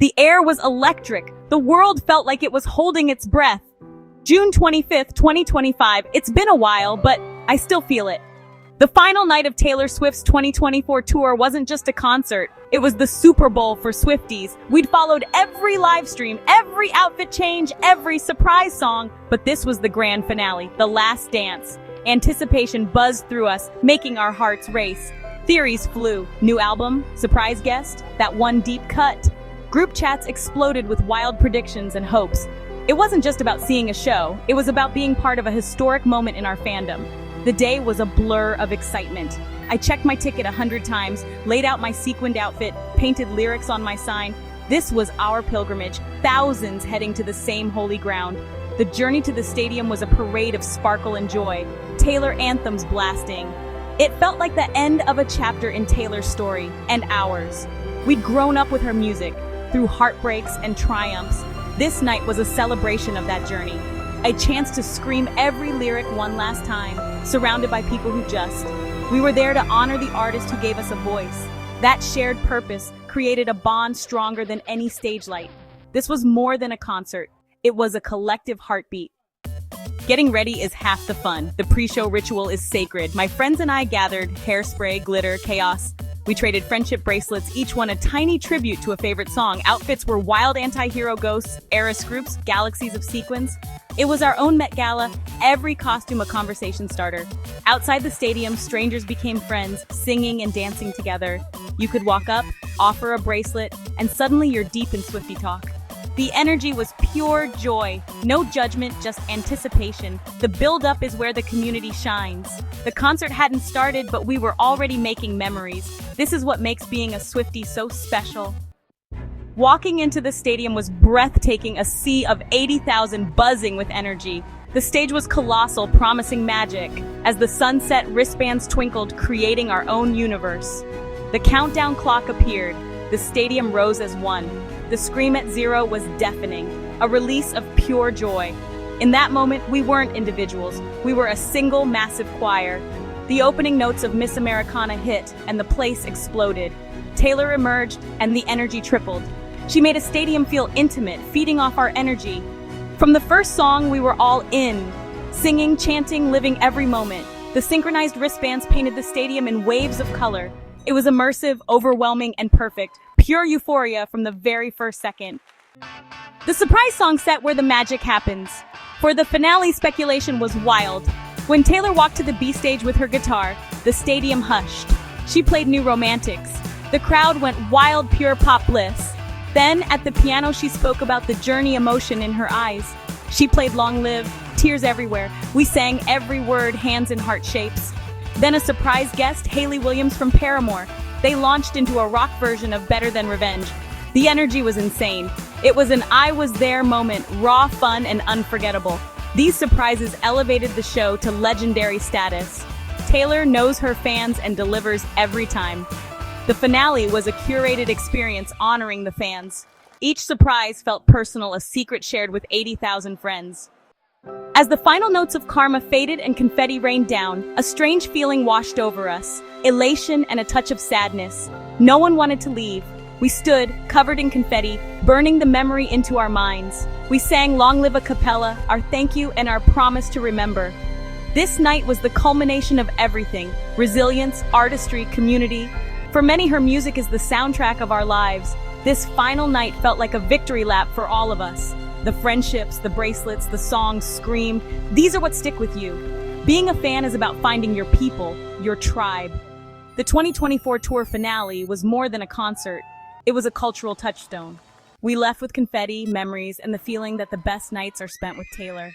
The air was electric. The world felt like it was holding its breath. June 25th, 2025. It's been a while, but I still feel it. The final night of Taylor Swift's 2024 tour wasn't just a concert. It was the Super Bowl for Swifties. We'd followed every live stream, every outfit change, every surprise song. But this was the grand finale, the last dance. Anticipation buzzed through us, making our hearts race. Theories flew. New album, surprise guest, that one deep cut. Group chats exploded with wild predictions and hopes. It wasn't just about seeing a show, it was about being part of a historic moment in our fandom. The day was a blur of excitement. I checked my ticket 100 times, laid out my sequined outfit, painted lyrics on my sign. This was our pilgrimage, thousands heading to the same holy ground. The journey to the stadium was a parade of sparkle and joy, Taylor anthems blasting. It felt like the end of a chapter in Taylor's story, and ours. We'd grown up with her music, through heartbreaks and triumphs. This night was a celebration of that journey. A chance to scream every lyric one last time, surrounded by people who just. We were there to honor the artist who gave us a voice. That shared purpose created a bond stronger than any stage light. This was more than a concert. It was a collective heartbeat. Getting ready is half the fun. The pre-show ritual is sacred. My friends and I gathered hairspray, glitter, chaos. We traded friendship bracelets, each one a tiny tribute to a favorite song. Outfits were wild anti-hero ghosts, Eris groups, galaxies of sequins. It was our own Met Gala, every costume a conversation starter. Outside the stadium, strangers became friends, singing and dancing together. You could walk up, offer a bracelet, and suddenly you're deep in Swiftie talk. The energy was pure joy, no judgment, just anticipation. The build-up is where the community shines. The concert hadn't started, but we were already making memories. This is what makes being a Swiftie so special. Walking into the stadium was breathtaking, a sea of 80,000 buzzing with energy. The stage was colossal, promising magic. As the sunset, wristbands twinkled, creating our own universe. The countdown clock appeared. The stadium rose as one. The scream at 0 was deafening, a release of pure joy. In that moment, we weren't individuals. We were a single, massive choir. The opening notes of Miss Americana hit, and the place exploded. Taylor emerged, and the energy tripled. She made a stadium feel intimate, feeding off our energy. From the first song, we were all in, singing, chanting, living every moment. The synchronized wristbands painted the stadium in waves of color. It was immersive, overwhelming, and perfect. Pure euphoria from the very first second. The surprise song set where the magic happens. For the finale, speculation was wild. When Taylor walked to the B stage with her guitar, the stadium hushed. She played New Romantics. The crowd went wild, pure pop bliss. Then, at the piano, she spoke about the journey, emotion in her eyes. She played Long Live, tears everywhere. We sang every word, hands in heart shapes. Then a surprise guest, Hayley Williams from Paramore. They launched into a rock version of Better Than Revenge. The energy was insane. It was an I was there moment, raw, fun, and unforgettable. These surprises elevated the show to legendary status. Taylor knows her fans and delivers every time. The finale was a curated experience honoring the fans. Each surprise felt personal, a secret shared with 80,000 friends. As the final notes of Karma faded and confetti rained down, a strange feeling washed over us. Elation and a touch of sadness. No one wanted to leave. We stood, covered in confetti, burning the memory into our minds. We sang Long Live a Cappella, our thank you and our promise to remember. This night was the culmination of everything: resilience, artistry, community. For many, her music is the soundtrack of our lives. This final night felt like a victory lap for all of us. The friendships, the bracelets, the songs screamed. These are what stick with you. Being a fan is about finding your people, your tribe. The 2024 tour finale was more than a concert. It was a cultural touchstone. We left with confetti, memories, and the feeling that the best nights are spent with Taylor.